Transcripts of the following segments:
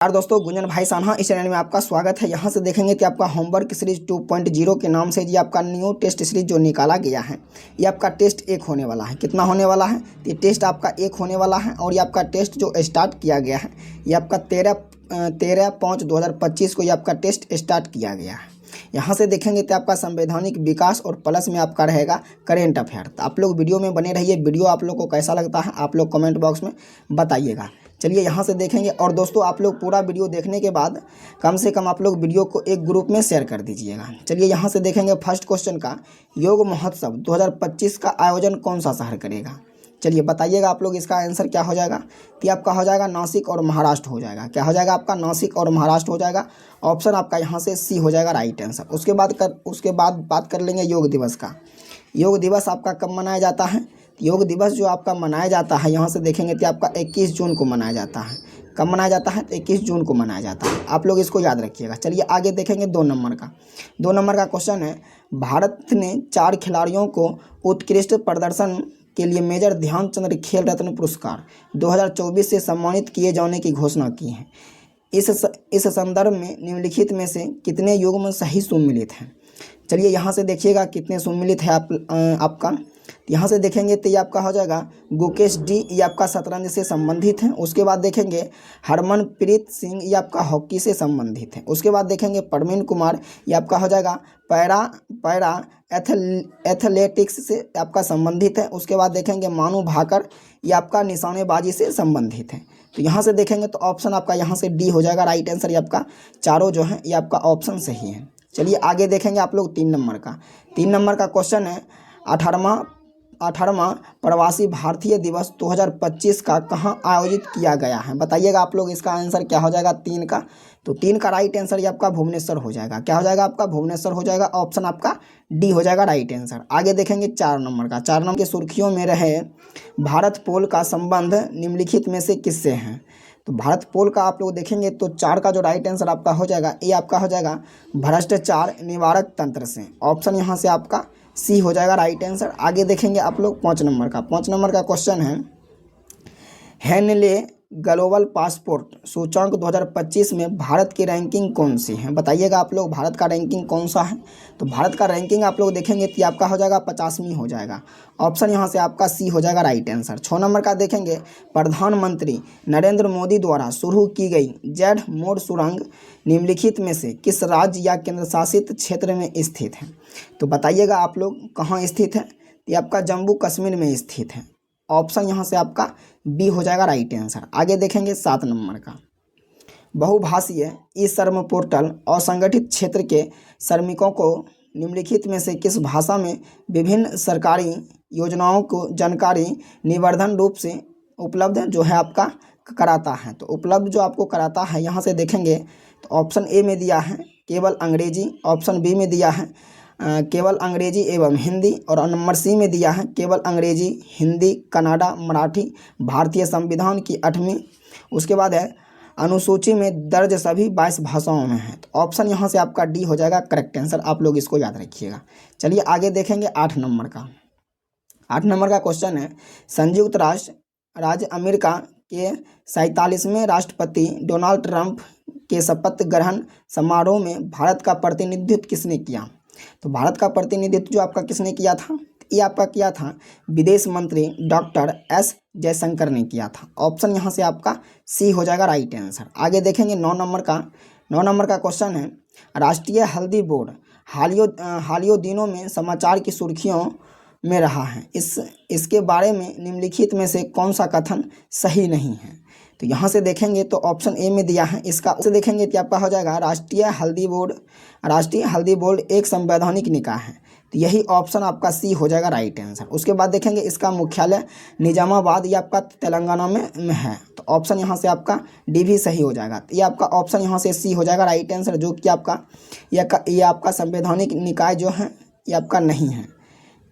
यार दोस्तों, गुंजन भाई सान्हा इस चैनल में आपका स्वागत है। यहाँ से देखेंगे कि आपका होमवर्क सीरीज 2.0 के नाम से ये आपका न्यू टेस्ट सीरीज जो निकाला गया है, ये आपका टेस्ट 1 होने वाला है। कितना होने वाला है? ये टेस्ट आपका 1 होने वाला है। और ये आपका टेस्ट जो स्टार्ट किया गया है, ये आपका 13/5/2025 को ये आपका टेस्ट स्टार्ट किया गया है। यहाँ से देखेंगे तो आपका संवैधानिक विकास और प्लस में आपका रहेगा करेंट अफेयर। तो आप लोग वीडियो में बने रहिए। वीडियो आप लोग को कैसा लगता है आप लोग कमेंट बॉक्स में बताइएगा। चलिए यहाँ से देखेंगे। और दोस्तों, आप लोग पूरा वीडियो देखने के बाद कम से कम आप लोग वीडियो को एक ग्रुप में शेयर कर दीजिएगा। चलिए यहाँ से देखेंगे फर्स्ट क्वेश्चन का, योग महोत्सव 2025 का आयोजन कौन सा शहर करेगा? चलिए बताइएगा आप लोग। इसका आंसर क्या हो जाएगा? तो आपका हो जाएगा नासिक और महाराष्ट्र हो जाएगा। क्या हो जाएगा आपका? नासिक और महाराष्ट्र हो जाएगा। ऑप्शन आपका यहाँ से सी हो जाएगा राइट आंसर। उसके बाद बात कर लेंगे योग दिवस का। योग दिवस आपका कब मनाया जाता है? योग दिवस जो आपका मनाया जाता है, यहाँ से देखेंगे तो आपका 21 जून को मनाया जाता है। कब मनाया जाता है? 21 जून को मनाया जाता है। आप लोग इसको याद रखिएगा। चलिए आगे देखेंगे 2 नंबर का। 2 नंबर का क्वेश्चन है, भारत ने 4 खिलाड़ियों को उत्कृष्ट प्रदर्शन के लिए मेजर ध्यानचंद खेल रत्न पुरस्कार 2024 से सम्मानित किए जाने की घोषणा की है। इस संदर्भ में निम्नलिखित में से कितने युग्म सही सुमेलित हैं? चलिए यहाँ से देखिएगा कितने सुमेलित है आपका। यहाँ से देखेंगे तो ये आपका हो जाएगा गुकेश डी, ये आपका शतरंज से संबंधित है। उसके बाद देखेंगे हरमनप्रीत सिंह, ये आपका हॉकी से संबंधित है। उसके बाद देखेंगे परवीन कुमार, ये आपका हो जाएगा पैरा एथलेटिक्स से आपका संबंधित है। उसके बाद देखेंगे मानू भाकर, ये आपका निशानेबाजी से संबंधित है। तो यहाँ से देखेंगे तो ऑप्शन आपका यहाँ से डी हो जाएगा राइट आंसर। ये आपका चारों जो है ये आपका ऑप्शन सही है। चलिए आगे देखेंगे आप लोग 3 नंबर का। 3 नंबर का क्वेश्चन है, 18वां प्रवासी भारतीय दिवस 2025 का कहाँ आयोजित किया गया है? बताइएगा आप लोग। इसका आंसर क्या हो जाएगा? 3 का। तो 3 का राइट आंसर ये आपका भुवनेश्वर हो जाएगा। क्या हो जाएगा आपका? भुवनेश्वर हो जाएगा। ऑप्शन आपका डी हो जाएगा राइट आंसर। आगे देखेंगे 4 नंबर का। 4 नंबर के सुर्खियों में रहे भारत पोल का संबंध निम्नलिखित में से किससे है? तो भारत पोल का आप लोग देखेंगे तो 4 का जो राइट आंसर आपका हो जाएगा, ये आपका हो जाएगा भ्रष्टाचार निवारक तंत्र से। ऑप्शन यहाँ से आपका सी हो जाएगा राइट आंसर। आगे देखेंगे आप लोग 5 नंबर का। 5 नंबर का क्वेश्चन है, हेनले ग्लोबल पासपोर्ट सूचांक 2025 में भारत की रैंकिंग कौन सी है? बताइएगा आप लोग, भारत का रैंकिंग कौन सा है? तो भारत का रैंकिंग आप लोग देखेंगे तो आपका हो जाएगा 50वीं हो जाएगा। ऑप्शन यहाँ से आपका सी हो जाएगा राइट आंसर। 6 नंबर का देखेंगे, प्रधानमंत्री नरेंद्र मोदी द्वारा शुरू की गई जेड मोड सुरंग निम्नलिखित में से किस राज्य या केंद्र शासित क्षेत्र में स्थित है? तो बताइएगा आप लोग कहाँ स्थित है? ये आपका जम्मू कश्मीर में स्थित है। ऑप्शन यहाँ से आपका बी हो जाएगा राइट आंसर। आगे देखेंगे 7 नंबर का, बहुभाषीय ई श्रम पोर्टल असंगठित क्षेत्र के श्रमिकों को निम्नलिखित में से किस भाषा में विभिन्न सरकारी योजनाओं को जानकारी निवर्धन रूप से उपलब्ध जो है आपका कराता है? तो उपलब्ध जो आपको कराता है, यहाँ से देखेंगे तो ऑप्शन ए में दिया है केवल अंग्रेजी, ऑप्शन बी में दिया है केवल अंग्रेजी एवं हिंदी, और नंबर सी में दिया है केवल अंग्रेजी, हिंदी, कन्नड़ा, मराठी, भारतीय संविधान की 8वीं। उसके बाद है अनुसूची में दर्ज सभी 22 भाषाओं में है। तो ऑप्शन यहाँ से आपका डी हो जाएगा करेक्ट आंसर। आप लोग इसको याद रखिएगा। चलिए आगे देखेंगे 8 नंबर का। 8 नंबर का क्वेश्चन है, संयुक्त राष्ट्र राज्य अमेरिका के 47वें राष्ट्रपति डोनाल्ड ट्रंप के शपथ ग्रहण समारोह में भारत का प्रतिनिधित्व किसने किया? तो भारत का प्रतिनिधित्व जो आपका किसने किया था? ये आपका किया था विदेश मंत्री डॉक्टर एस जयशंकर ने किया था। ऑप्शन यहाँ से आपका सी हो जाएगा राइट आंसर। आगे देखेंगे 9 नंबर का। 9 नंबर का क्वेश्चन है, राष्ट्रीय हल्दी बोर्ड हालियो दिनों में समाचार की सुर्खियों में रहा है। इसके बारे में निम्नलिखित में से कौन सा कथन सही नहीं है? तो यहाँ से देखेंगे तो ऑप्शन ए में दिया है इसका। उसे देखेंगे कि आपका हो जाएगा राष्ट्रीय हल्दी बोर्ड एक संवैधानिक निकाय है। तो यही ऑप्शन आपका सी हो जाएगा राइट आंसर। उसके बाद देखेंगे इसका मुख्यालय निजामाबाद, ये आपका तेलंगाना में है। तो ऑप्शन यहाँ से आपका डी भी सही हो जाएगा। तो ये आपका ऑप्शन यहाँ से सी हो जाएगा राइट आंसर, जो कि आपका ये आपका संवैधानिक निकाय जो है ये आपका नहीं है।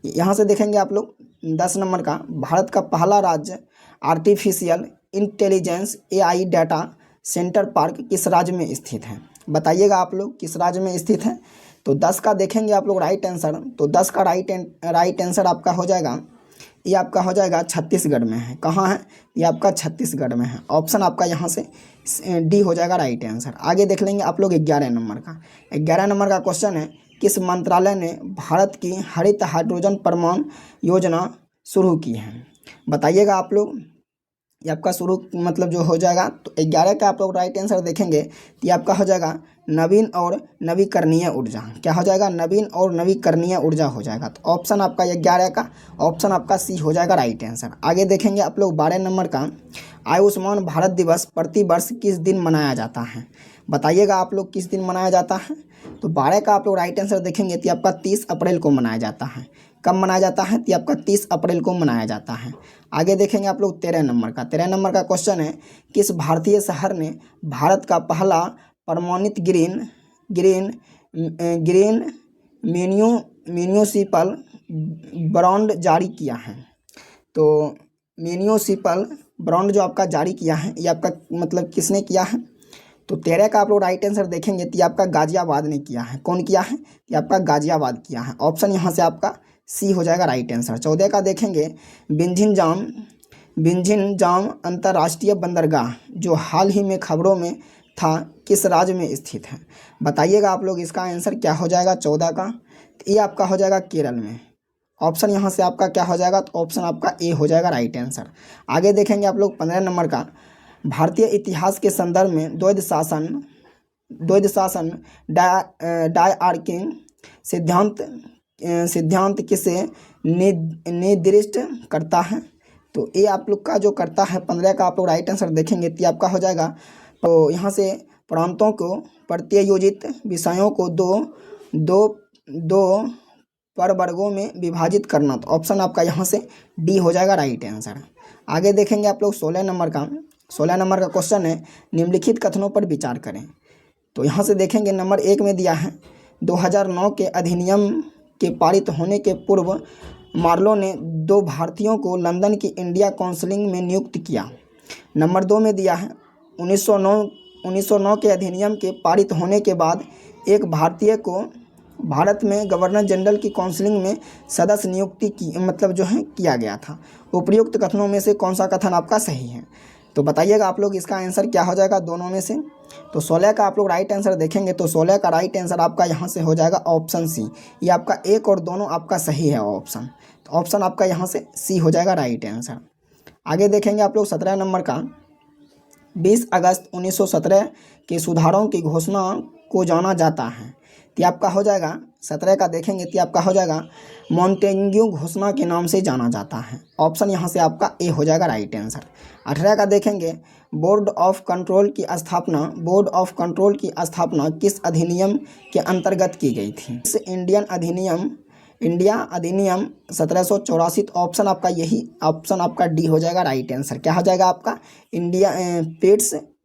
यहाँ से देखेंगे आप लोग 10 नंबर का, भारत का पहला राज्य artificial intelligence AI data centre park किस राज्य में स्थित है? बताइएगा आप लोग किस राज्य में स्थित है? तो 10 का देखेंगे आप लोग राइट आंसर। तो 10 का राइट आंसर आपका हो जाएगा ये आपका हो जाएगा छत्तीसगढ़ में है। कहाँ है? ये आपका छत्तीसगढ़ में है। ऑप्शन आपका यहाँ से डी हो जाएगा राइट आंसर। आगे देख लेंगे आप लोग 11 नंबर का। 11 नंबर का क्वेश्चन है, किस मंत्रालय ने भारत की हरित हाइड्रोजन परमाणु योजना शुरू की है? बताइएगा आप लोग। ये आपका शुरू मतलब जो हो जाएगा, तो 11 का आप लोग राइट आंसर देखेंगे तो ये आपका हो जाएगा नवीन और नवीकरणीय ऊर्जा। क्या हो जाएगा? नवीन और नवीकरणीय ऊर्जा हो जाएगा। तो ऑप्शन आपका 11 का ऑप्शन आपका सी हो जाएगा राइट आंसर। आगे देखेंगे आप लोग 12 नंबर का, आयुष्मान भारत दिवस प्रति वर्ष किस दिन मनाया जाता है? बताइएगा आप लोग किस दिन मनाया जाता है? तो 12 का आप लोग राइट आंसर देखेंगे तो आपका 30 अप्रैल को मनाया जाता है। कब मनाया जाता है? तो आपका 30 अप्रैल को मनाया जाता है। आगे देखेंगे आप लोग 13 नंबर का। 13 नंबर का क्वेश्चन है, किस भारतीय शहर ने भारत का पहला प्रमाणित ग्रीन म्यूनिसिपल बॉन्ड जारी किया है? तो म्यूनिसिपल बॉन्ड जो आपका जारी किया है, ये आपका मतलब किसने किया है? तो 13 का आप लोग राइट आंसर देखेंगे तो ये आपका गाजियाबाद ने किया है। कौन किया है? ये आपका गाजियाबाद किया है। ऑप्शन यहाँ से आपका सी हो जाएगा राइट आंसर। 14 का देखेंगे, बिंझिन जाम अंतर्राष्ट्रीय बंदरगाह जो हाल ही में खबरों में था, किस राज्य में स्थित है? बताइएगा आप लोग इसका आंसर क्या हो जाएगा 14 का? तो ये आपका हो जाएगा केरल में। ऑप्शन यहाँ से आपका क्या हो जाएगा? तो ऑप्शन आपका ए हो जाएगा राइट आंसर। आगे देखेंगे आप लोग 15 नंबर का, भारतीय इतिहास के संदर्भ में द्वैध शासन डायआर्किंग सिद्धांत किसे निर्दिष्ट करता है? तो ये आप लोग का जो करता है 15 का आप लोग राइट आंसर देखेंगे तो आपका हो जाएगा, तो यहाँ से प्रांतों को प्रत्यायोजित विषयों को दो प्रवर्गों में विभाजित करना। तो ऑप्शन आपका यहाँ से डी हो जाएगा राइट आंसर। आगे देखेंगे आप लोग 16 नंबर का। 16 नंबर का क्वेश्चन है, निम्नलिखित कथनों पर विचार करें। तो यहाँ से देखेंगे नंबर 1 में दिया है, 2009 के अधिनियम के पारित होने के पूर्व मार्लो ने 2 भारतीयों को लंदन की इंडिया काउंसिलिंग में नियुक्त किया। नंबर 2 में दिया है, 1909 के अधिनियम के पारित होने के बाद एक भारतीय को भारत में गवर्नर जनरल की काउंसिलिंग में सदस्य नियुक्ति की मतलब जो है किया गया था। उपयुक्त कथनों में से कौन सा कथन आपका सही है? तो बताइएगा आप लोग इसका आंसर क्या हो जाएगा दोनों में से? तो 16 का आप लोग राइट आंसर देखेंगे तो 16 का राइट आंसर आपका यहाँ से हो जाएगा ऑप्शन सी। ये आपका एक और दोनों आपका सही है ऑप्शन। तो ऑप्शन आपका यहाँ से सी हो जाएगा राइट आंसर। आगे देखेंगे आप लोग 17 नंबर का, 20 अगस्त 1917 के सुधारों की घोषणा को जाना जाता है। तो आपका हो जाएगा 17 का देखेंगे तो आपका हो जाएगा मॉन्टेग्यू घोषणा के नाम से जाना जाता है। ऑप्शन यहाँ से आपका ए हो जाएगा राइट आंसर। 18 का देखेंगे, बोर्ड ऑफ कंट्रोल की स्थापना किस अधिनियम के अंतर्गत की गई थी? इस इंडिया अधिनियम 1784। ऑप्शन आपका यही ऑप्शन आपका डी हो जाएगा राइट आंसर। क्या हो जाएगा आपका?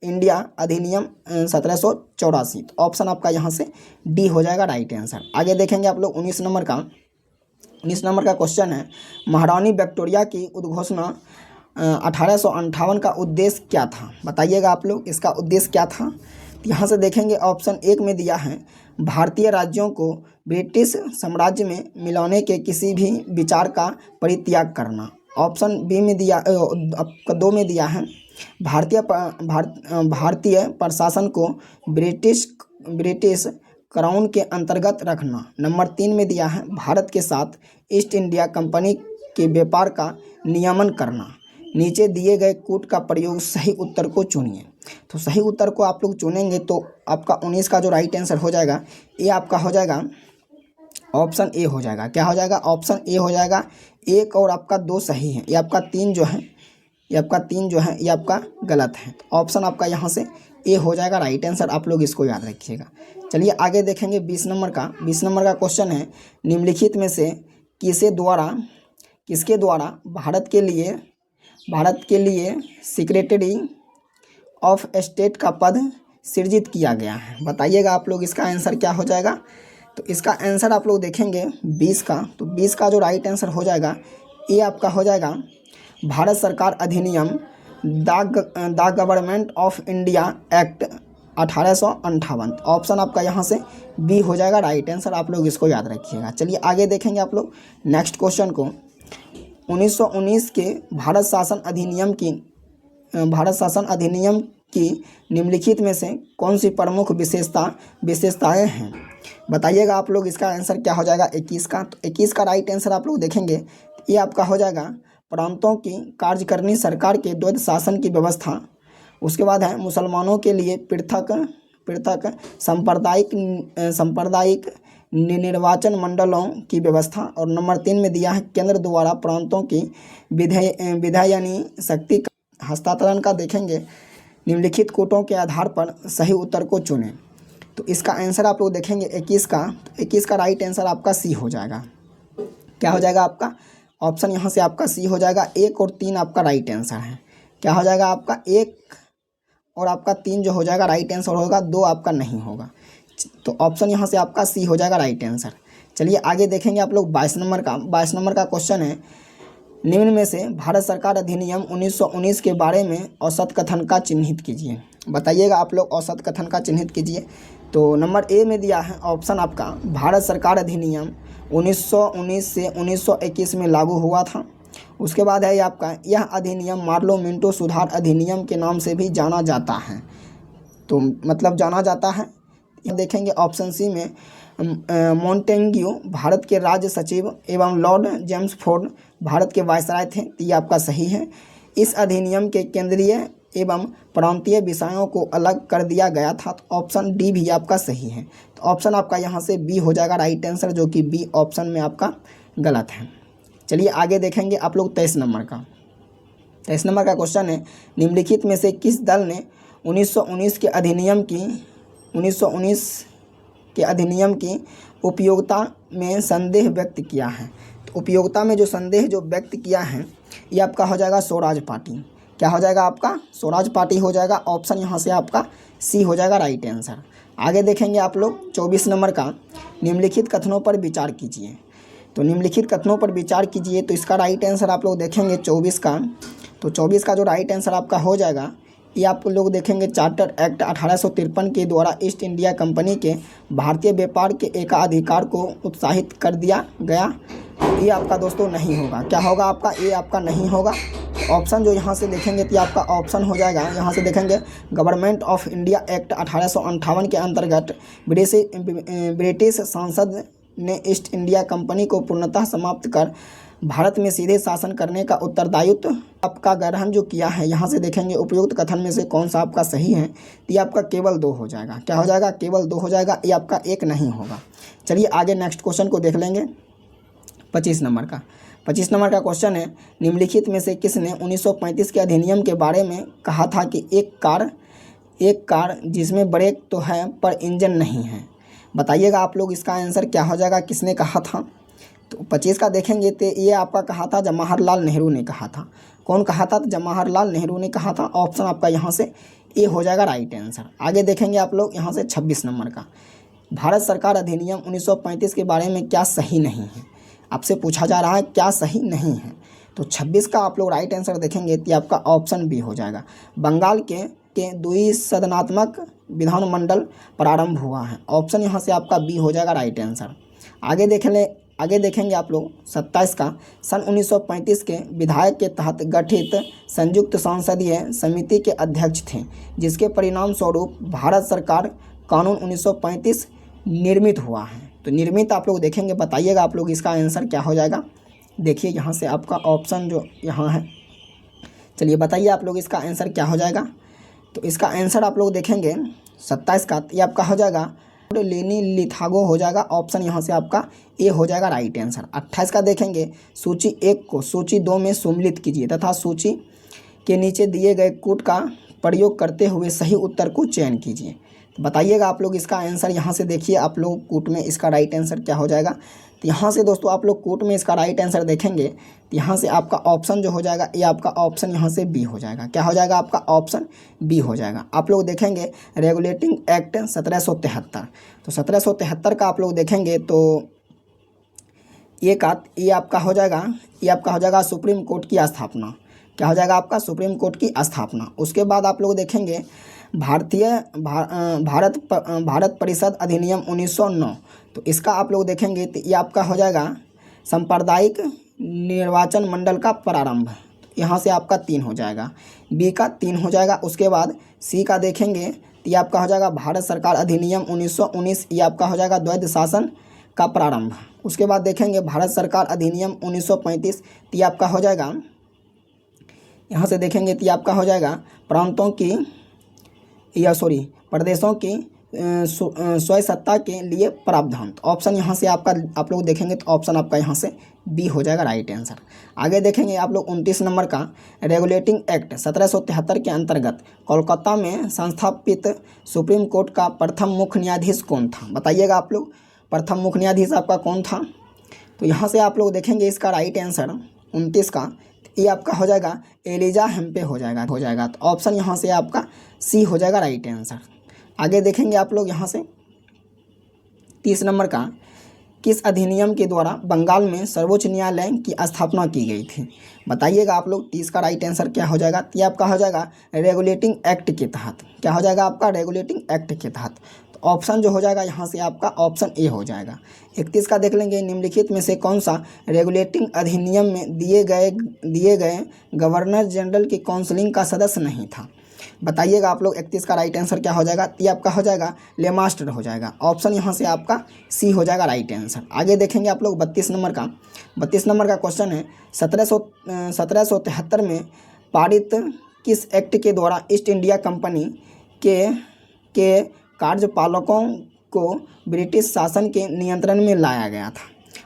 इंडिया अधिनियम 1784। ऑप्शन आपका यहाँ से डी हो जाएगा राइट आंसर। आगे देखेंगे आप लोग 19 नंबर का। 19 नंबर का क्वेश्चन है, महारानी विक्टोरिया की उद्घोषणा 1858 का उद्देश्य क्या था? बताइएगा आप लोग इसका उद्देश्य क्या था? यहाँ से देखेंगे ऑप्शन 1 में दिया है, भारतीय राज्यों को ब्रिटिश साम्राज्य में मिलाने के किसी भी विचार का परित्याग करना। ऑप्शन बी में दिया 2 में दिया है, भारतीय प्रशासन को ब्रिटिश क्राउन के अंतर्गत रखना। नंबर 3 में दिया है, भारत के साथ ईस्ट इंडिया कंपनी के व्यापार का नियमन करना। नीचे दिए गए कूट का प्रयोग सही उत्तर को चुनिए। तो सही उत्तर को आप लोग चुनेंगे तो आपका 19 का जो राइट आंसर हो जाएगा ये आपका हो जाएगा ऑप्शन ए हो जाएगा। क्या हो जाएगा? ऑप्शन ए हो जाएगा। एक और आपका 2 सही है, ये आपका 3 जो है ये आपका गलत है। तो ऑप्शन आपका यहाँ से ए हो जाएगा राइट आंसर। आप लोग इसको याद रखिएगा। चलिए आगे देखेंगे 20 नंबर का। 20 नंबर का क्वेश्चन है, निम्नलिखित में से किसके द्वारा भारत के लिए सेक्रेटरी ऑफ स्टेट का पद सृजित किया गया है? बताइएगा आप लोग इसका आंसर क्या हो जाएगा? तो इसका आंसर आप लोग देखेंगे 20 का। तो 20 का जो राइट आंसर हो जाएगा ये आपका हो जाएगा, भारत सरकार अधिनियम the government of India act 1858। Option आपका यहाँ से बी हो जाएगा राइट आंसर। आप लोग इसको याद रखिएगा। चलिए आगे देखेंगे आप लोग नेक्स्ट क्वेश्चन को। 1919 के भारत शासन अधिनियम की निम्नलिखित में से कौन सी प्रमुख विशेषताएं हैं? बताइएगा आप लोग। इसका आंसर क्या हो जाएगा 21 का। तो 21 का राइट आंसर आप लोग देखेंगे, ये आपका हो जाएगा प्रांतों की कार्यकारिणी सरकार के द्वैध शासन की व्यवस्था। उसके बाद है मुसलमानों के लिए पृथक सांप्रदायिक निर्वाचन मंडलों की व्यवस्था। और नंबर 3 में दिया है केंद्र द्वारा प्रांतों की विधायनी शक्ति का हस्तांतरण का। देखेंगे निम्नलिखित कोटों के आधार पर सही उत्तर को चुनें। तो इसका आंसर आप लोग देखेंगे 21 का। 21 का राइट आंसर आपका सी हो जाएगा। क्या हो जाएगा आपका ऑप्शन यहाँ से आपका सी हो जाएगा। 1 और 3 आपका राइट आंसर है। क्या हो जाएगा आपका 1 और आपका 3 जो हो जाएगा राइट आंसर होगा, 2 आपका नहीं होगा। तो ऑप्शन यहाँ से आपका सी हो जाएगा राइट आंसर। चलिए आगे देखेंगे आप लोग 22 नंबर का। 22 नंबर का क्वेश्चन है, निम्न में से भारत सरकार अधिनियम 1919 के बारे में औसत कथन का चिन्हित कीजिए। बताइएगा आप लोग, औसत कथन का चिन्हित कीजिए। तो नंबर ए में दिया है ऑप्शन आपका, भारत सरकार अधिनियम 1919 से 1921 में लागू हुआ था। उसके बाद है आपका, यह अधिनियम मार्लो मिंटो सुधार अधिनियम के नाम से भी जाना जाता है। तो मतलब जाना जाता है। देखेंगे ऑप्शन सी में मोंटेग्यू भारत के राज्य सचिव एवं लॉर्ड जेम्सफोर्ड भारत के वायसराय थे। तो ये आपका सही है। इस अधिनियम के केंद्रीय एवं प्रांतीय विषयों को अलग कर दिया गया था। तो ऑप्शन डी भी आपका सही है। तो ऑप्शन आपका यहाँ से बी हो जाएगा राइट आंसर, जो कि बी ऑप्शन में आपका गलत है। चलिए आगे देखेंगे आप लोग 23 नंबर का। 23 नंबर का क्वेश्चन है, निम्नलिखित में से किस दल ने 1919 के अधिनियम की उपयोगिता में संदेह व्यक्त किया है? तो उपयोगिता में जो संदेह जो व्यक्त किया है, ये आपका हो जाएगा स्वराज पार्टी। क्या हो जाएगा आपका स्वराज पार्टी हो जाएगा। ऑप्शन यहाँ से आपका सी हो जाएगा राइट आंसर। आगे देखेंगे आप लोग 24 नंबर का, निम्नलिखित कथनों पर विचार कीजिए। तो निम्नलिखित कथनों पर विचार कीजिए। तो इसका राइट आंसर आप लोग देखेंगे 24 का। तो 24 का जो राइट आंसर आपका हो जाएगा, ये आप लोग देखेंगे चार्टर एक्ट 1853 के द्वारा ईस्ट इंडिया कंपनी के भारतीय व्यापार के एकाधिकार को उत्साहित कर दिया गया। ये आपका दोस्तों नहीं होगा। क्या होगा आपका, ये आपका नहीं होगा। ऑप्शन जो यहाँ से देखेंगे तो आपका ऑप्शन हो जाएगा, यहाँ से देखेंगे गवर्नमेंट ऑफ इंडिया एक्ट 1858 के अंतर्गत ब्रिटिश संसद ने ईस्ट इंडिया कंपनी को पूर्णतः समाप्त कर भारत में सीधे शासन करने का उत्तरदायित्व आपका ग्रहण जो किया है। यहाँ से देखेंगे उपयुक्त कथन में से कौन सा आपका सही है। तो ये आपका केवल 2 हो जाएगा। क्या हो जाएगा, केवल 2 हो जाएगा। ये आपका 1 नहीं होगा। चलिए आगे नेक्स्ट क्वेश्चन को देख लेंगे 25 नंबर का। 25 नंबर का क्वेश्चन है, निम्नलिखित में से किसने 1935 के अधिनियम के बारे में कहा था कि एक कार जिसमें ब्रेक तो है पर इंजन नहीं है? बताइएगा आप लोग, इसका आंसर क्या हो जाएगा, किसने कहा था? तो 25 का देखेंगे तो ये आपका कहा था जवाहरलाल नेहरू ने कहा था। कौन कहा था? तो जवाहरलाल नेहरू ने कहा था। ऑप्शन आपका यहाँ से ए हो जाएगा राइट आंसर। आगे देखेंगे आप लोग यहाँ से 26 नंबर का, भारत सरकार अधिनियम 1935 के बारे में क्या सही नहीं है? आपसे पूछा जा रहा है क्या सही नहीं है। तो 26 का आप लोग राइट आंसर देखेंगे तो आपका ऑप्शन बी हो जाएगा। बंगाल के द्विसदनात्मक विधानमंडल प्रारंभ हुआ है। ऑप्शन यहाँ से आपका बी हो जाएगा राइट आंसर। आगे देखेंगे आप लोग 27 का, सन 1935 के विधायक के तहत गठित संयुक्त संसदीय समिति के अध्यक्ष थे, जिसके परिणाम स्वरूप भारत सरकार कानून 1935 निर्मित हुआ है। तो निर्मित आप लोग देखेंगे, बताइएगा आप लोग इसका आंसर क्या हो जाएगा। देखिए यहाँ से आपका ऑप्शन जो यहाँ है, चलिए बताइए आप लोग इसका आंसर क्या हो जाएगा। तो इसका आंसर आप लोग देखेंगे 27 का, ये आपका हो जाएगा लेनी लिथागो हो जाएगा। ऑप्शन यहाँ से आपका ए हो जाएगा राइट आंसर। 28 का देखेंगे, सूची 1 को सूची 2 में सम्मिलित कीजिए तथा सूची के नीचे दिए गए कूट का प्रयोग करते हुए सही उत्तर को चयन कीजिए। तो बताइएगा आप लोग इसका आंसर। यहाँ से देखिए आप लोग कूट में इसका राइट आंसर क्या हो जाएगा। तो यहाँ से दोस्तों आप लोग कूट में इसका राइट आंसर देखेंगे तो यहाँ से आपका ऑप्शन जो हो जाएगा, ये आपका ऑप्शन यहाँ से बी हो जाएगा। क्या हो जाएगा आपका ऑप्शन बी हो जाएगा। आप लोग देखेंगे रेगुलेटिंग एक्ट 1773। तो 1773 का आप लोग देखेंगे तो ये आपका हो जाएगा, ये आपका हो जाएगा सुप्रीम कोर्ट की स्थापना। क्या हो जाएगा आपका सुप्रीम कोर्ट की स्थापना। उसके बाद आप लोग देखेंगे भारत परिषद अधिनियम 1909। तो इसका आप लोग देखेंगे तो ये आपका हो जाएगा सांप्रदायिक निर्वाचन मंडल का प्रारंभ, यहाँ से आपका 3 हो जाएगा, बी का 3 हो जाएगा। उसके बाद सी का देखेंगे तो ये आपका हो जाएगा भारत सरकार अधिनियम 1919, ये आपका हो जाएगा द्वैध शासन का प्रारंभ। उसके बाद देखेंगे भारत सरकार अधिनियम 1935, तो ये आपका हो जाएगा, यहाँ से देखेंगे तो ये आपका हो जाएगा प्रांतों की प्रदेशों की स्वायत्तता के लिए प्रावधान। तो ऑप्शन यहाँ से आपका आप लोग देखेंगे तो ऑप्शन आपका यहाँ से बी हो जाएगा राइट आंसर। आगे देखेंगे आप लोग 29 नंबर का, रेगुलेटिंग एक्ट 1773 के अंतर्गत कोलकाता में संस्थापित सुप्रीम कोर्ट का प्रथम मुख्य न्यायाधीश कौन था? बताइएगा आप लोग, प्रथम मुख्य न्यायाधीश आपका कौन था? तो यहाँ से आप लोग देखेंगे इसका राइट आंसर 29 का ये आपका हो जाएगा एलिजा हेम्पे हो जाएगा। तो ऑप्शन यहाँ से आपका सी हो जाएगा राइट आंसर। आगे देखेंगे आप लोग यहाँ से 30 नंबर का, किस अधिनियम के द्वारा बंगाल में सर्वोच्च न्यायालय की स्थापना की गई थी? बताइएगा आप लोग। 30 का राइट आंसर क्या हो जाएगा? ये आपका हो जाएगा रेगुलेटिंग एक्ट के तहत। क्या हो जाएगा आपका? रेगुलेटिंग एक्ट के तहत। तो ऑप्शन जो हो जाएगा यहाँ से आपका ऑप्शन ए हो जाएगा। 31 का देख लेंगे, निम्नलिखित में से कौन सा रेगुलेटिंग अधिनियम में दिए गए गवर्नर जनरल की काउंसिलिंग का सदस्य नहीं था? बताइएगा आप लोग। 31 का राइट आंसर क्या हो जाएगा? ये आपका हो जाएगा लेमास्टर हो जाएगा। ऑप्शन यहाँ से आपका सी हो जाएगा राइट आंसर। आगे देखेंगे आप लोग 32 नंबर का। 32 नंबर का क्वेश्चन है, 1773 में पारित किस एक्ट के द्वारा ईस्ट इंडिया कंपनी के कार्यपालकों को ब्रिटिश शासन के नियंत्रण में लाया गया था?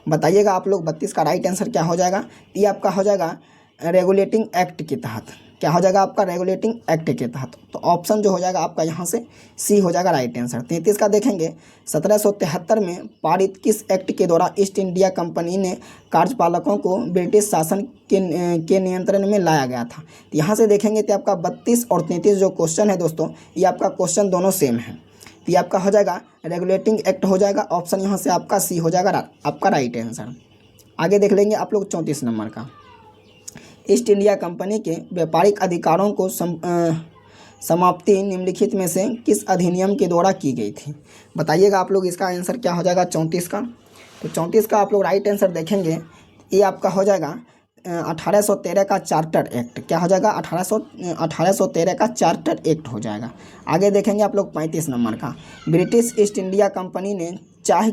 बताइएगा आप लोग। 32 का राइट आंसर क्या हो जाएगा? ये आपका हो जाएगा रेगुलेटिंग एक्ट के तहत। क्या हो जाएगा आपका? रेगुलेटिंग एक्ट के तहत। तो ऑप्शन जो हो जाएगा आपका यहाँ से सी हो जाएगा राइट आंसर। 33 का देखेंगे, 1773 में पारित किस एक्ट के द्वारा ईस्ट इंडिया कंपनी ने कार्यपालकों को ब्रिटिश शासन के नियंत्रण में लाया गया था? तो यहाँ से देखेंगे तो आपका 32 और 33 जो क्वेश्चन है दोस्तों, ये आपका क्वेश्चन दोनों सेम है। तो ये आपका हो जाएगा रेगुलेटिंग एक्ट हो जाएगा। ऑप्शन यहाँ से आपका सी हो जाएगा आपका राइट आंसर। आगे देख लेंगे आप लोग 34 नंबर का, ईस्ट इंडिया कंपनी के व्यापारिक अधिकारों को समाप्ति निम्नलिखित में से किस अधिनियम के द्वारा की गई थी? बताइएगा आप लोग। इसका आंसर क्या हो जाएगा 34 का? तो 34 का आप लोग राइट आंसर देखेंगे, ये आपका हो जाएगा 1813 का चार्टर एक्ट। क्या हो जाएगा? 1813 का चार्टर एक्ट हो जाएगा। आगे देखेंगे आप लोग 35 नंबर का, ब्रिटिश ईस्ट इंडिया कंपनी ने चाय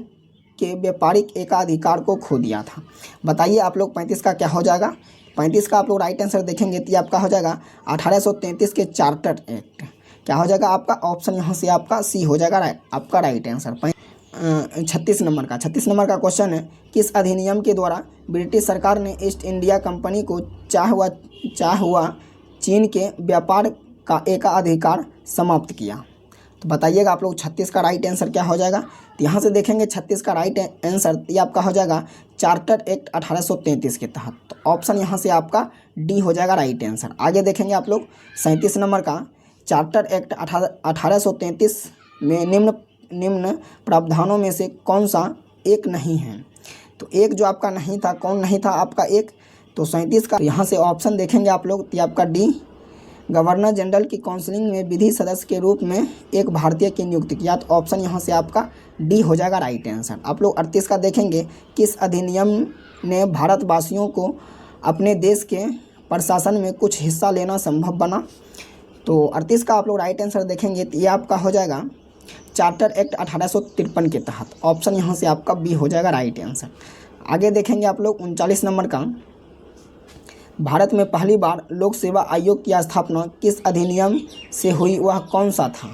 के व्यापारिक एकाधिकार को खो दिया था? बताइए आप लोग। 35 का क्या हो जाएगा? 35 का आप लोग राइट आंसर देखेंगे तो ये आपका हो जाएगा 1833 के चार्टर एक्ट। क्या हो जाएगा आपका? ऑप्शन यहाँ से आपका सी हो जाएगा आपका राइट आंसर। 36 नंबर का, 36 नंबर का क्वेश्चन है, किस अधिनियम के द्वारा ब्रिटिश सरकार ने ईस्ट इंडिया कंपनी को चाह हुआ चीन के व्यापार का एकाधिकार समाप्त किया? तो बताइएगा आप लोग। 36 का राइट आंसर क्या हो जाएगा? तो यहाँ से देखेंगे 36 का राइट आंसर ये आपका हो जाएगा चार्टर एक्ट 1833 के तहत। तो ऑप्शन यहाँ से आपका डी हो जाएगा राइट आंसर। आगे देखेंगे आप लोग 37 नंबर का, चार्टर एक्ट 1833 में निम्न प्रावधानों में से कौन सा एक नहीं है? तो एक जो आपका नहीं था, कौन नहीं था आपका एक? तो 37 का यहाँ से ऑप्शन देखेंगे आप लोग तो आपका डी, गवर्नर जनरल की काउंसिलिंग में विधि सदस्य के रूप में एक भारतीय की नियुक्ति किया। तो ऑप्शन यहाँ से आपका डी हो जाएगा राइट आंसर। आप लोग 38 का देखेंगे, किस अधिनियम ने भारतवासियों को अपने देश के प्रशासन में कुछ हिस्सा लेना संभव बना? तो 38 का आप लोग राइट आंसर देखेंगे तो ये आपका हो जाएगा चार्टर एक्ट 1853 के तहत। ऑप्शन यहाँ से आपका बी हो जाएगा राइट आंसर। आगे देखेंगे आप लोग 39 नंबर का, भारत में पहली बार लोक सेवा आयोग की स्थापना किस अधिनियम से हुई, वह कौन सा था?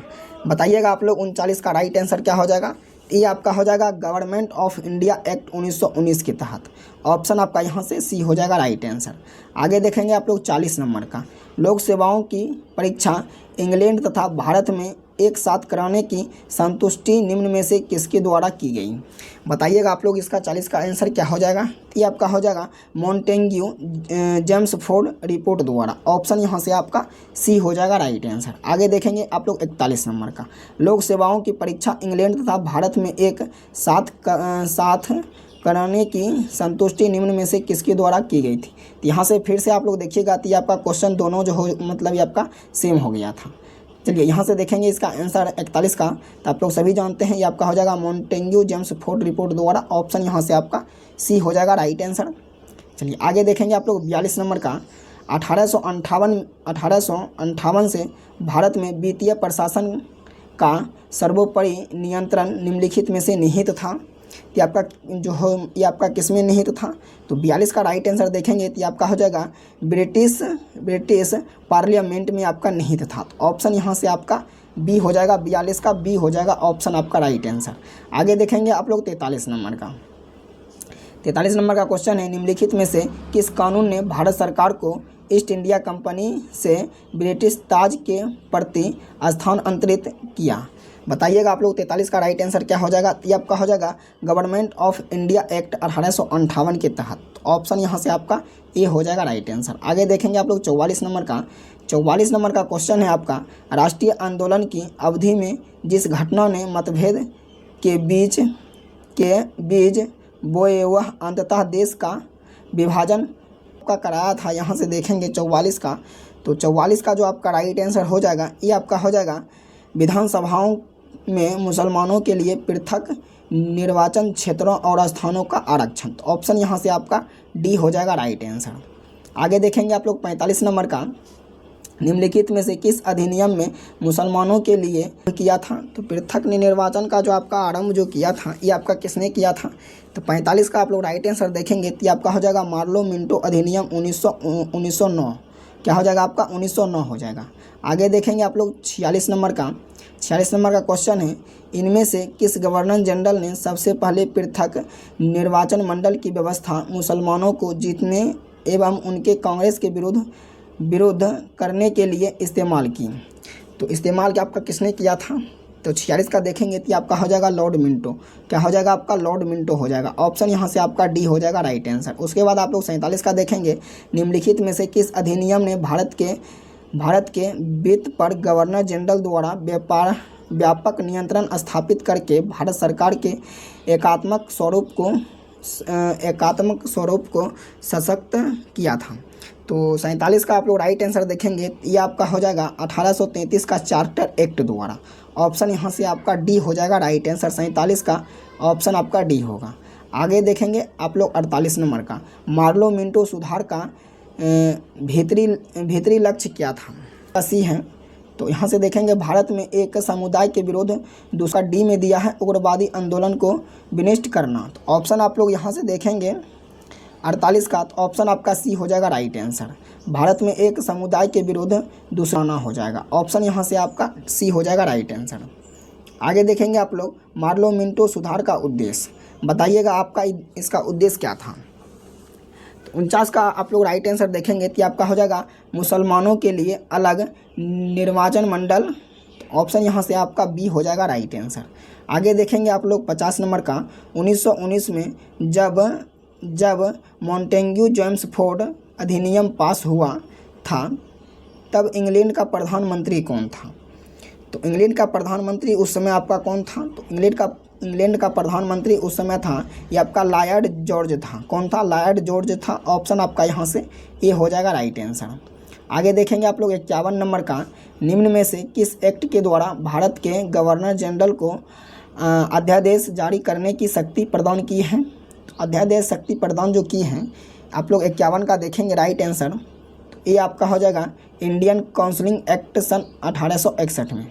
बताइएगा आप लोग। 39 का राइट आंसर क्या हो जाएगा? ये आपका हो जाएगा गवर्नमेंट ऑफ इंडिया एक्ट 1919 के तहत। ऑप्शन आपका यहाँ से सी हो जाएगा राइट आंसर। आगे देखेंगे आप लोग 40 नंबर का, लोक सेवाओं की परीक्षा इंग्लैंड तथा भारत में एक साथ कराने की संतुष्टि निम्न में से किसके द्वारा की गई? बताइएगा आप लोग। इसका 40 का आंसर क्या हो जाएगा? ये आपका हो जाएगा मॉन्टेग्यू जेम्सफोर्ड रिपोर्ट द्वारा। ऑप्शन यहाँ से आपका सी हो जाएगा राइट आंसर। आगे देखेंगे आप लोग 41 नंबर का, लोक सेवाओं की परीक्षा इंग्लैंड तथा भारत में एक साथ कराने की संतुष्टि निम्न में से किसके द्वारा की गई थी? तो यहाँ से फिर से आप लोग देखिएगा तो ये आपका क्वेश्चन दोनों जो हो मतलब ये आपका सेम हो गया था। चलिए यहाँ से देखेंगे इसका आंसर 41 का, तो आप लोग सभी जानते हैं ये आपका हो जाएगा मॉन्टेग्यू जेम्सफोर्ड रिपोर्ट द्वारा। ऑप्शन यहाँ से आपका सी हो जाएगा राइट आंसर। चलिए आगे देखेंगे आप लोग 42 नंबर का। 1858 से भारत में वित्तीय प्रशासन का सर्वोपरि नियंत्रण निम्नलिखित में से निहित था। ये आपका जो हो ये आपका किस में निहित था? तो 42 का राइट आंसर देखेंगे तो आपका हो जाएगा ब्रिटिश पार्लियामेंट में आपका निहित था। तो ऑप्शन यहाँ से आपका बी हो जाएगा, 42 का बी हो जाएगा ऑप्शन आपका राइट आंसर। आगे देखेंगे आप लोग 43 नंबर का। 43 नंबर का क्वेश्चन है, निम्नलिखित में से किस कानून ने भारत सरकार को ईस्ट इंडिया कंपनी से ब्रिटिश ताज के प्रति स्थानांतरित किया? बताइएगा आप लोग 43 का राइट आंसर क्या हो जाएगा? ये आपका हो जाएगा गवर्नमेंट ऑफ इंडिया एक्ट 1858 के तहत। ऑप्शन यहाँ से आपका ए हो जाएगा राइट आंसर। आगे देखेंगे आप लोग 44 नंबर का। 44 नंबर का क्वेश्चन है आपका, राष्ट्रीय आंदोलन की अवधि में जिस घटना ने मतभेद के बीज बोए वह अंततः देश का विभाजन का कराया था। यहाँ से देखेंगे 44 का। तो 44 का जो आपका राइट आंसर हो जाएगा ये आपका हो जाएगा विधानसभाओं में मुसलमानों के लिए पृथक निर्वाचन क्षेत्रों और स्थानों का आरक्षण। तो ऑप्शन यहाँ से आपका डी हो जाएगा राइट आंसर। आगे देखेंगे आप लोग 45 नंबर का, निम्नलिखित में से किस अधिनियम में मुसलमानों के लिए किया था? तो पृथक निर्वाचन का जो आपका आरंभ जो किया था ये आपका किसने किया था? तो 45 का आप लोग राइट आंसर देखेंगे तो आपका हो जाएगा मार्लो मिंटो अधिनियम 1909। क्या हो जाएगा आपका? 1909 हो जाएगा। आगे देखेंगे आप लोग 46 नंबर का। 46 नंबर का क्वेश्चन है, इनमें से किस गवर्नर जनरल ने सबसे पहले पृथक निर्वाचन मंडल की व्यवस्था मुसलमानों को जीतने एवं उनके कांग्रेस के विरोध करने के लिए इस्तेमाल की? तो इस्तेमाल क्या आपका किसने किया था? तो 46 का देखेंगे तो आपका हो जाएगा लॉर्ड मिंटो। क्या हो जाएगा आपका? लॉर्ड मिंटो हो जाएगा। ऑप्शन यहाँ से आपका डी हो जाएगा राइट आंसर। उसके बाद आप लोग 47 का देखेंगे, निम्नलिखित में से किस अधिनियम ने भारत के वित्त पर गवर्नर जनरल द्वारा व्यापक नियंत्रण स्थापित करके भारत सरकार के एकात्मक स्वरूप को सशक्त किया था? तो 47 का आप लोग राइट आंसर देखेंगे ये आपका हो जाएगा 1833 का चार्टर एक्ट द्वारा। ऑप्शन यहाँ से आपका डी हो जाएगा राइट आंसर। 47 का ऑप्शन आपका डी होगा। आगे देखेंगे आप लोग 48 नंबर का, मार्लो मिंटो सुधार का भीतरी लक्ष्य क्या था? सी है। तो यहाँ से देखेंगे भारत में एक समुदाय के विरोध। दूसरा डी में दिया है उग्रवादी आंदोलन को विनिष्ट करना। तो ऑप्शन आप लोग यहाँ से देखेंगे 48 का, तो ऑप्शन आपका सी हो जाएगा राइट आंसर। भारत में एक समुदाय के विरुद्ध दूसरा ना हो जाएगा। ऑप्शन यहाँ से आपका सी हो जाएगा राइट आंसर। आगे देखेंगे आप लोग मार्लो मिंटो सुधार का उद्देश्य। बताइएगा आपका इसका उद्देश्य क्या था? तो 49 का आप लोग राइट आंसर देखेंगे तो आपका हो जाएगा मुसलमानों के लिए अलग निर्वाचन मंडल। ऑप्शन यहाँ से आपका बी हो जाएगा राइट आंसर। आगे देखेंगे आप लोग 50 नंबर का, 1919 में जब मॉन्टेग्यू जेम्स फोर्ड अधिनियम पास हुआ था तब इंग्लैंड का प्रधानमंत्री कौन था? तो इंग्लैंड का प्रधानमंत्री उस समय आपका कौन था? तो इंग्लैंड का प्रधानमंत्री उस समय था ये आपका लॉर्ड जॉर्ज था। कौन था? लॉर्ड जॉर्ज था। ऑप्शन आपका यहाँ से ए हो जाएगा राइट आंसर। आगे देखेंगे आप लोग 51 नंबर का, निम्न में से किस एक्ट के द्वारा भारत के गवर्नर जनरल को अध्यादेश जारी करने की शक्ति प्रदान की है? अध्यादेश शक्ति प्रदान जो की हैं आप लोग 51 का देखेंगे राइट आंसर। तो ये आपका हो जाएगा इंडियन काउंसिलिंग एक्ट सन 1861 में।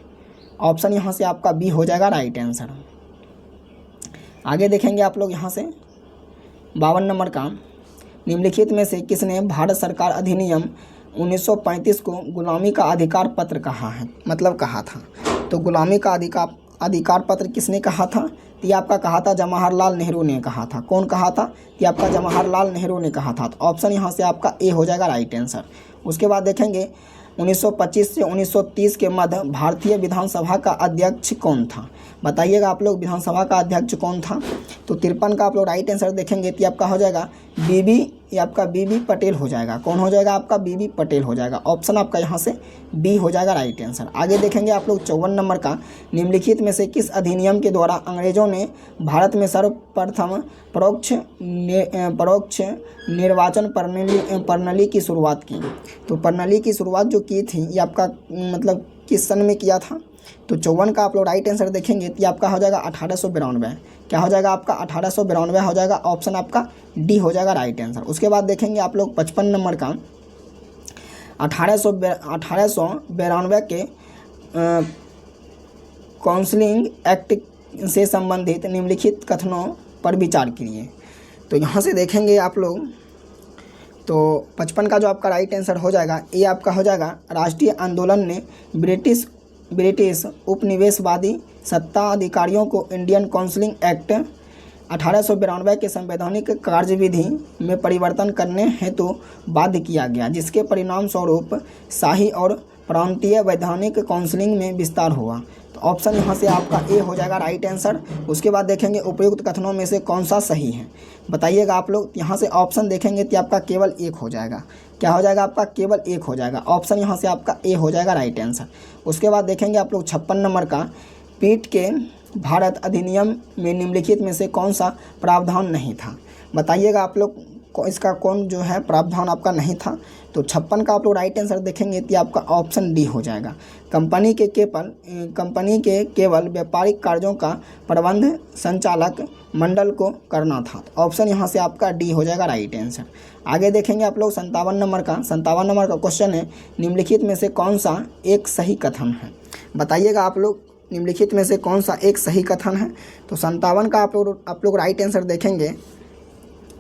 ऑप्शन यहाँ से आपका बी हो जाएगा राइट आंसर। आगे देखेंगे आप लोग यहाँ से 52 नंबर का, निम्नलिखित में से किसने भारत सरकार अधिनियम 1935 को गुलामी का अधिकार पत्र कहा है? मतलब कहा था। तो गुलामी का अधिकार पत्र किसने कहा था? ये आपका कहा था जवाहरलाल नेहरू ने कहा था। कौन कहा था? ये आपका जवाहरलाल नेहरू ने कहा था। तो ऑप्शन यहाँ से आपका ए हो जाएगा राइट आंसर। उसके बाद देखेंगे 1925 से 1930 के मध्य भारतीय विधानसभा का अध्यक्ष कौन था? बताइएगा आप लोग विधानसभा का अध्यक्ष कौन था? तो 53 का आप लोग राइट आंसर देखेंगे तो आपका हो जाएगा बीबी पटेल हो जाएगा। कौन हो जाएगा? आपका बीबी पटेल हो जाएगा। ऑप्शन आपका यहाँ से बी हो जाएगा राइट आंसर। आगे देखेंगे आप लोग 54 नंबर का, निम्नलिखित में से किस अधिनियम के द्वारा अंग्रेजों ने भारत में सर्वप्रथम परोक्ष निर्वाचन प्रणाली की शुरुआत की? तो प्रणाली की शुरुआत जो की थी ये आपका मतलब किस सन में किया था? तो 54 का आप लोग राइट आंसर देखेंगे तो ये आपका हो जाएगा 1892। क्या हो जाएगा आपका 1892 हो जाएगा, ऑप्शन आपका डी हो जाएगा राइट आंसर। उसके बाद देखेंगे आप लोग 55 नंबर का 1892 के काउंसलिंग एक्ट से संबंधित निम्नलिखित कथनों पर विचार कीजिए। तो यहाँ से देखेंगे आप लोग तो 55 का जो आपका राइट आंसर हो जाएगा ये आपका हो जाएगा, राष्ट्रीय आंदोलन ने ब्रिटिश उपनिवेशवादी सत्ताधिकारियों को इंडियन काउंसलिंग एक्ट 1892 के संवैधानिक कार्यविधि में परिवर्तन करने हेतु बाध्य किया गया, जिसके परिणाम स्वरूप शाही और प्रांतीय वैधानिक काउंसलिंग में विस्तार हुआ। तो ऑप्शन यहाँ से आपका ए हो जाएगा राइट आंसर। उसके बाद देखेंगे उपयुक्त कथनों में से कौन सा सही है, बताइएगा आप लोग। यहाँ से ऑप्शन देखेंगे तो आपका केवल एक हो जाएगा। क्या हो जाएगा आपका, केवल एक हो जाएगा। ऑप्शन यहाँ से आपका ए हो जाएगा राइट आंसर। उसके बाद देखेंगे आप लोग 56 नंबर का पीठ के भारत अधिनियम में निम्नलिखित में से कौन सा प्रावधान नहीं था, बताइएगा आप लोग इसका कौन जो है प्रावधान आपका नहीं था। तो 56 का आप लोग राइट आंसर देखेंगे तो आपका ऑप्शन डी हो जाएगा, कंपनी के केवल व्यापारिक कार्यों का प्रबंध संचालक मंडल को करना था। तो ऑप्शन यहाँ से आपका डी हो जाएगा राइट आंसर। आगे देखेंगे आप लोग 57 नंबर का क्वेश्चन है, निम्नलिखित में से कौन सा एक सही कथन है, बताइएगा आप लोग निम्नलिखित में से कौन सा एक सही कथन है। तो 57 का आप लोग राइट आंसर देखेंगे,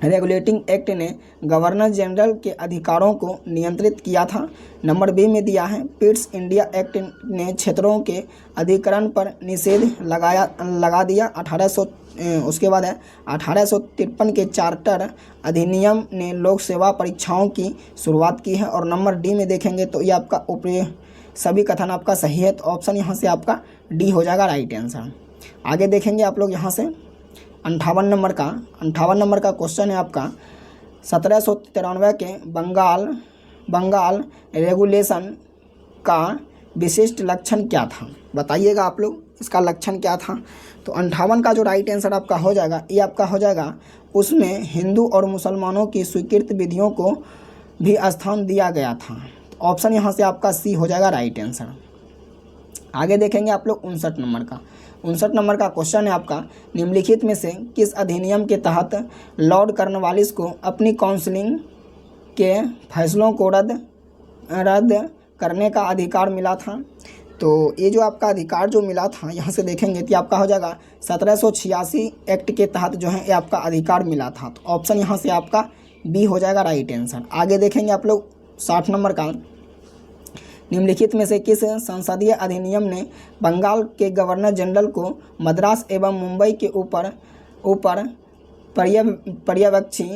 रेगुलेटिंग एक्ट ने गवर्नर जनरल के अधिकारों को नियंत्रित किया था। नंबर बी में दिया है, पिट्स इंडिया एक्ट ने क्षेत्रों के अधिग्रहण पर निषेध लगा दिया। उसके बाद है 1853 के चार्टर अधिनियम ने लोक सेवा परीक्षाओं की शुरुआत की है। और नंबर डी में देखेंगे तो ये आपका सभी कथन आपका सही है। तो ऑप्शन यहाँ से आपका डी हो जाएगा राइट आंसर। आगे देखेंगे आप लोग यहाँ से 58 नंबर का क्वेश्चन है आपका, 1793 के बंगाल रेगुलेशन का विशिष्ट लक्षण क्या था, बताइएगा आप लोग इसका लक्षण क्या था। तो 58 का जो राइट आंसर आपका हो जाएगा ये आपका हो जाएगा, उसमें हिंदू और मुसलमानों की स्वीकृत विधियों को भी स्थान दिया गया था। तो ऑप्शन यहाँ से आपका सी हो जाएगा राइट आंसर। आगे देखेंगे आप लोग 59 नंबर का क्वेश्चन है आपका, निम्नलिखित में से किस अधिनियम के तहत लॉर्ड कॉर्नवालिस को अपनी काउंसिलिंग के फैसलों को रद्द करने का अधिकार मिला था। तो ये जो आपका अधिकार जो मिला था यहाँ से देखेंगे तो आपका हो जाएगा 1786 एक्ट के तहत जो है ये आपका अधिकार मिला था। तो ऑप्शन यहाँ से आपका बी हो जाएगा राइट आंसर। आगे देखेंगे आप लोग 60 नंबर का, निम्नलिखित में से किस संसदीय अधिनियम ने बंगाल के गवर्नर जनरल को मद्रास एवं मुंबई के ऊपर पर्यवेक्षी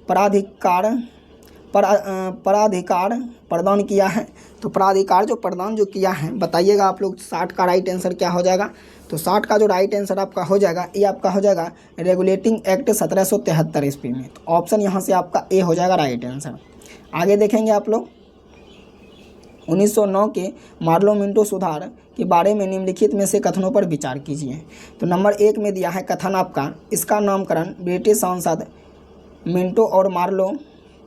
पराधिकार प्रदान किया है। तो पराधिकार जो प्रदान जो किया है, बताइएगा आप लोग 60 का राइट आंसर क्या हो जाएगा। तो 60 का जो राइट आंसर आपका हो जाएगा ये आपका हो जाएगा रेगुलेटिंग एक्ट 1773 ईस्वी में। तो ऑप्शन यहाँ से आपका ए हो जाएगा राइट आंसर। आगे देखेंगे आप लोग 1909 के मार्लो मिंटो सुधार के बारे में निम्नलिखित में से कथनों पर विचार कीजिए। तो नंबर 1 में दिया है कथन आपका, इसका नामकरण ब्रिटिश सांसद मिंटो और मार्लो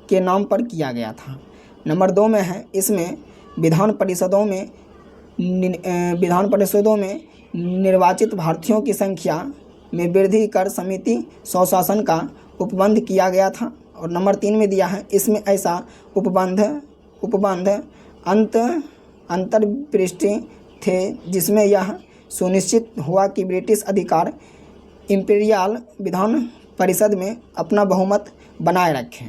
के नाम पर किया गया था। नंबर 2 में है, इसमें विधान परिषदों में निर्वाचित भारतीयों की संख्या में वृद्धि कर समिति स्वशासन का उपबंध किया गया था। और नंबर 3 में दिया है, इसमें ऐसा उपबंध अंतर्दृष्टि थे जिसमें यह सुनिश्चित हुआ कि ब्रिटिश अधिकार इंपीरियल विधान परिषद में अपना बहुमत बनाए रखें।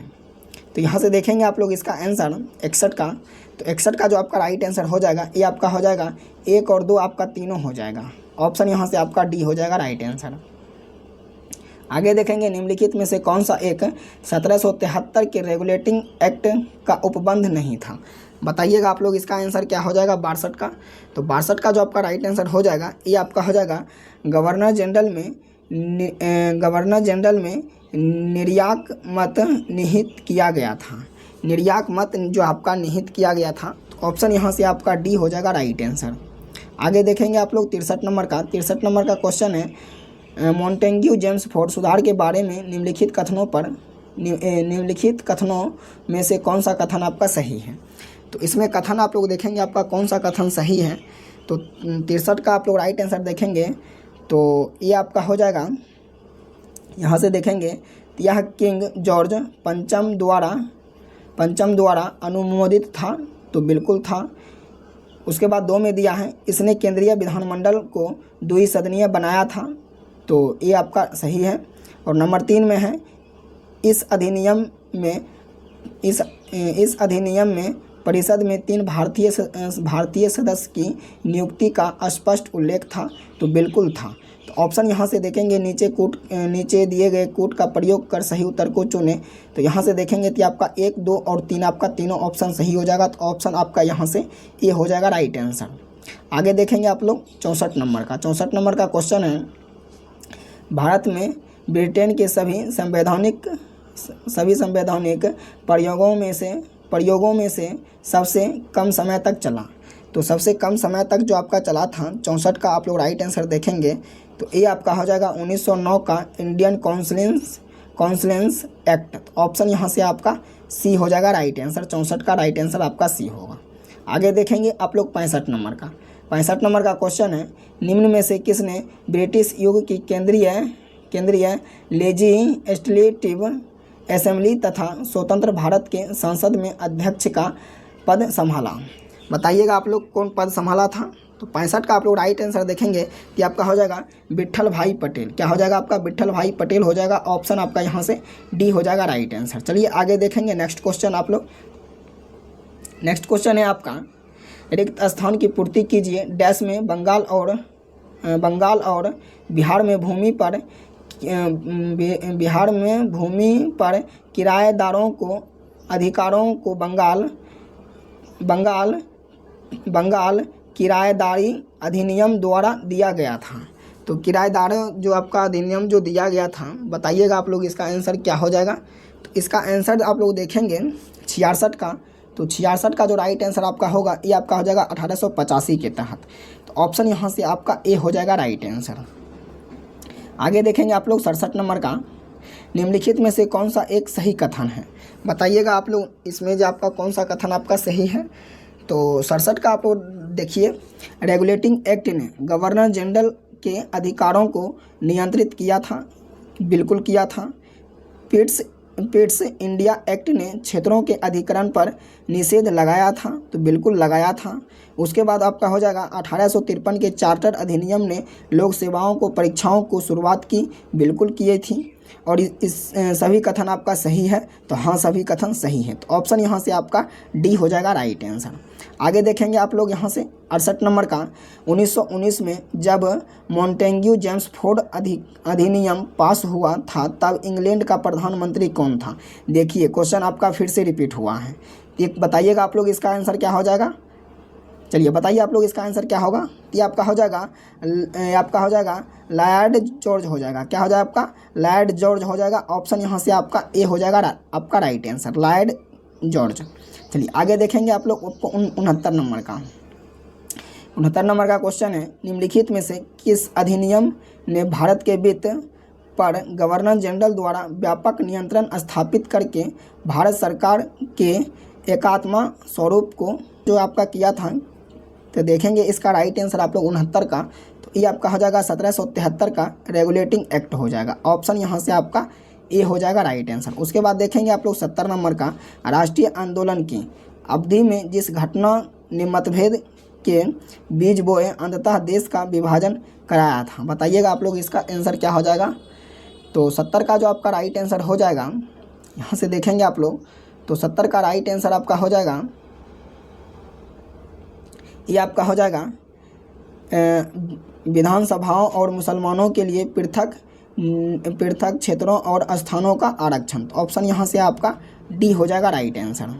तो यहाँ से देखेंगे आप लोग इसका आंसर 61 का। तो 61 का जो आपका राइट आंसर हो जाएगा ये आपका हो जाएगा 1 और 2 आपका तीनों हो जाएगा। ऑप्शन यहाँ से आपका डी हो जाएगा राइट आंसर। आगे देखेंगे निम्नलिखित में से कौन सा एक 1773 के रेगुलेटिंग एक्ट का उपबंध नहीं था, बताइएगा आप लोग इसका आंसर क्या हो जाएगा 62 का। तो 62 का जो आपका राइट आंसर हो जाएगा ये आपका हो जाएगा, गवर्नर जनरल में निर्याक मत निहित किया गया था। निर्याक मत जो आपका निहित किया गया था। तो ऑप्शन यहाँ से आपका डी हो जाएगा राइट आंसर। आगे देखेंगे आप लोग 63 नंबर का क्वेश्चन है, मॉन्टेग्यू जेम्सफोर्ड सुधार के बारे में निम्नलिखित कथनों में से कौन सा कथन आपका सही है। तो इसमें कथन आप लोग देखेंगे आपका कौन सा कथन सही है। तो 63 का आप लोग राइट आंसर देखेंगे तो ये आपका हो जाएगा, यहाँ से देखेंगे तो यह किंग जॉर्ज पंचम द्वारा अनुमोदित था, तो बिल्कुल था। उसके बाद 2 में दिया है इसने केंद्रीय विधानमंडल को द्विसदनीय बनाया था, तो ये आपका सही है। और नंबर 3 में है इस अधिनियम में परिषद में 3 भारतीय सदस्य की नियुक्ति का स्पष्ट उल्लेख था, तो बिल्कुल था। तो ऑप्शन यहाँ से देखेंगे नीचे दिए गए कूट का प्रयोग कर सही उत्तर को चुने, तो यहाँ से देखेंगे कि आपका 1, 2 और 3 आपका तीनों ऑप्शन सही हो जाएगा, तो ऑप्शन आपका यहाँ से ये हो जाएगा राइट आंसर। आगे देखेंगे आप लोग 64 नंबर का। 64 नंबर का क्वेश्चन है, भारत में ब्रिटेन के सभी संवैधानिक प्रयोगों में से सबसे कम समय तक चला, तो सबसे कम समय तक जो आपका चला था 64 का आप लोग राइट आंसर देखेंगे तो ये आपका हो जाएगा 1909 का इंडियन काउंसिल्स एक्ट। तो ऑप्शन यहाँ से आपका सी हो जाएगा राइट आंसर। 64 का राइट आंसर आपका सी होगा। आगे देखेंगे आप लोग 65 नंबर का। 65 नंबर का क्वेश्चन है, निम्न में से किसने ब्रिटिश युग की केंद्रीय लेजिस्लेटिव असेंबली तथा स्वतंत्र भारत के संसद में अध्यक्ष का पद संभाला? बताइएगा आप लोग कौन पद संभाला था। तो 65 का आप लोग राइट आंसर देखेंगे कि आपका हो जाएगा विट्ठल भाई पटेल। क्या हो जाएगा आपका? विट्ठल भाई पटेल हो जाएगा। ऑप्शन आपका यहाँ से डी हो जाएगा राइट आंसर। चलिए आगे देखेंगे नेक्स्ट क्वेश्चन आप लोग। नेक्स्ट क्वेश्चन है आपका, रिक्त स्थान की पूर्ति कीजिए डैश में बंगाल और बिहार में भूमि पर किराएदारों को अधिकारों को बंगाल किराएदारी अधिनियम द्वारा दिया गया था। तो किराएदार जो आपका अधिनियम जो दिया गया था, बताइएगा आप लोग इसका आंसर क्या हो जाएगा। तो इसका आंसर आप लोग देखेंगे 66 का। तो 66 का जो राइट आंसर आपका होगा ये आपका हो जाएगा 1885 के तहत। तो ऑप्शन यहाँ से आपका ए हो जाएगा राइट आंसर। आगे देखेंगे आप लोग 67 नंबर का, निम्नलिखित में से कौन सा एक सही कथन है? बताइएगा आप लोग इसमें जो आपका कौन सा कथन आपका सही है। तो 67 का आप लोग देखिए, रेगुलेटिंग एक्ट ने गवर्नर जनरल के अधिकारों को नियंत्रित किया था, बिल्कुल किया था। पिट्स इंडिया एक्ट ने क्षेत्रों के अधिग्रहण पर निषेध लगाया था, तो बिल्कुल लगाया था। उसके बाद आपका हो जाएगा 1853 के चार्टर अधिनियम ने लोक सेवाओं को परीक्षाओं को शुरुआत की, बिल्कुल किए थी। और इस सभी कथन आपका सही है, तो हाँ सभी कथन सही है। तो ऑप्शन यहाँ से आपका डी हो जाएगा राइट आंसर। आगे देखेंगे आप लोग यहाँ से 68 नंबर का, 1919 में जब मॉन्टेग्यू जेम्सफोर्ड अधिनियम पास हुआ था तब इंग्लैंड का प्रधानमंत्री कौन था? देखिए क्वेश्चन आपका फिर से रिपीट हुआ है। एक बताइएगा आप लोग इसका आंसर क्या हो जाएगा। चलिए बताइए आप लोग इसका आंसर क्या होगा। ये आपका हो जाएगा लॉर्ड जॉर्ज हो जाएगा। क्या हो जाएगा आपका? लॉर्ड जॉर्ज हो जाएगा। ऑप्शन यहाँ से आपका ए हो जाएगा आपका राइट आंसर, लॉर्ड जॉर्ज। चलिए आगे देखेंगे आप लोग 69 नंबर का। 69 नंबर का क्वेश्चन है, निम्नलिखित में से किस अधिनियम ने भारत के वित्त पर गवर्नर जनरल द्वारा व्यापक नियंत्रण स्थापित करके भारत सरकार के एकात्म स्वरूप को जो आपका किया था? तो देखेंगे इसका राइट आंसर आप लोग 69 का। तो ये आपका हो जाएगा 1773 का रेगुलेटिंग एक्ट हो जाएगा। ऑप्शन यहाँ से आपका ए हो जाएगा राइट आंसर। उसके बाद देखेंगे आप लोग 70 नंबर का, राष्ट्रीय आंदोलन की अवधि में जिस घटना ने मतभेद के बीज बोए अंततः देश का विभाजन कराया था? बताइएगा आप लोग इसका आंसर क्या हो जाएगा। तो 70 का जो आपका राइट आंसर हो जाएगा, यहाँ से देखेंगे आप लोग, तो 70 का राइट आंसर आपका हो जाएगा, ये आपका हो जाएगा विधानसभाओं और मुसलमानों के लिए पृथक क्षेत्रों और स्थानों का आरक्षण। तो ऑप्शन यहाँ से आपका डी हो जाएगा राइट आंसर।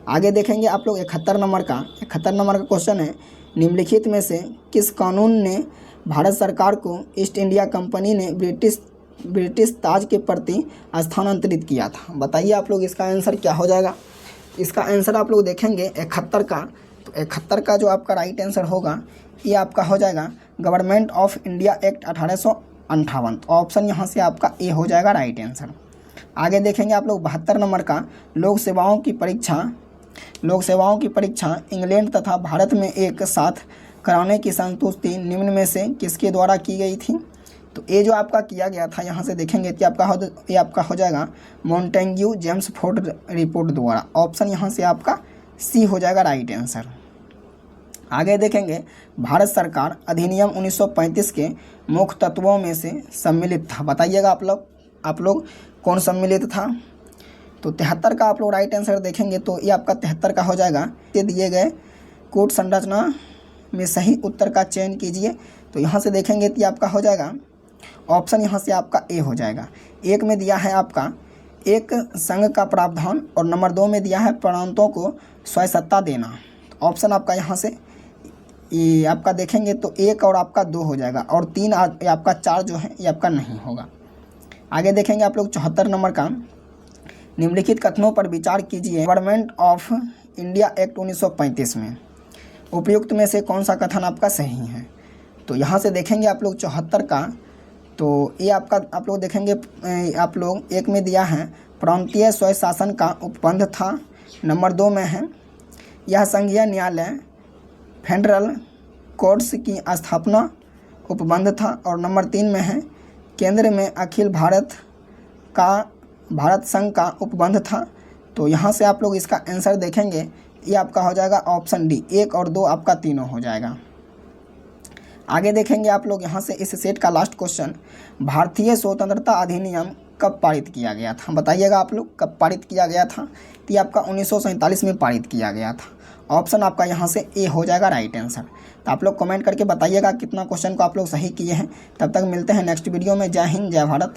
आगे देखेंगे आप लोग 71 नंबर का। 71 नंबर का क्वेश्चन है, निम्नलिखित में से किस कानून ने भारत सरकार को ईस्ट इंडिया कंपनी ने ब्रिटिश ताज के प्रति स्थानांतरित किया था? बताइए आप लोग इसका आंसर क्या हो जाएगा। इसका आंसर आप लोग देखेंगे 71 का। तो 71 का जो आपका राइट आंसर होगा ये आपका हो जाएगा गवर्नमेंट ऑफ इंडिया एक्ट 1858। तो ऑप्शन यहाँ से आपका ए हो जाएगा राइट आंसर। आगे देखेंगे आप लोग 72 नंबर का, लोक सेवाओं की परीक्षा इंग्लैंड तथा भारत में एक साथ कराने की संतुष्टि निम्न में से किसके द्वारा की गई थी? तो ये जो आपका किया गया था, यहाँ से देखेंगे कि ये आपका हो जाएगा मॉन्टेग्यू जेम्स फोर्ड रिपोर्ट द्वारा। ऑप्शन यहाँ से आपका सी हो जाएगा राइट आंसर। आगे देखेंगे, भारत सरकार अधिनियम 1935 के मुख्य तत्वों में से सम्मिलित था। बताइएगा आप लोग कौन सम्मिलित था? तो 73 का आप लोग राइट आंसर देखेंगे तो ये आपका 73 का हो जाएगा। ये दिए गए कूट संरचना में सही उत्तर का चयन कीजिए। तो यहाँ से देखेंगे तो ये आपका हो जाएगा ऑप्शन यहाँ से आपका ए हो जाएगा। एक में दिया है आपका एक संघ का प्रावधान और नंबर 2 में दिया है प्रांतों को स्वायत्तता देना। ऑप्शन आपका यहाँ से ये आपका देखेंगे तो 1 और आपका 2 हो जाएगा और 3 आपका 4 जो है ये आपका नहीं होगा। आगे देखेंगे आप लोग 74 नंबर का, निम्नलिखित कथनों पर विचार कीजिए। गवर्नमेंट ऑफ इंडिया एक्ट 1935 में उपयुक्त में से कौन सा कथन आपका सही है? तो यहाँ से देखेंगे आप लोग 74 का, तो ये आपका आप लोग देखेंगे आप लोग एक में दिया है प्रांतीय स्वशासन का उपबंध था। नंबर 2 में है यह संघीय न्यायालय फेडरल कोर्ट्स की स्थापना उपबंध था। और नंबर 3 में है केंद्र में अखिल भारत संघ का उपबंध था। तो यहाँ से आप लोग इसका आंसर देखेंगे, ये आपका हो जाएगा ऑप्शन डी, 1 और 2 आपका तीनों हो जाएगा। आगे देखेंगे आप लोग यहाँ से इस सेट का लास्ट क्वेश्चन, भारतीय स्वतंत्रता अधिनियम कब पारित किया गया था? बताइएगा आप लोग कब पारित किया गया था? तो ये आपका 1947 में पारित किया गया था। ऑप्शन आपका यहाँ से ए हो जाएगा राइट आंसर। तो आप लोग कमेंट करके बताइएगा कितना क्वेश्चन को आप लोग सही किए हैं। तब तक मिलते हैं नेक्स्ट वीडियो में। जय हिंद, जय भारत।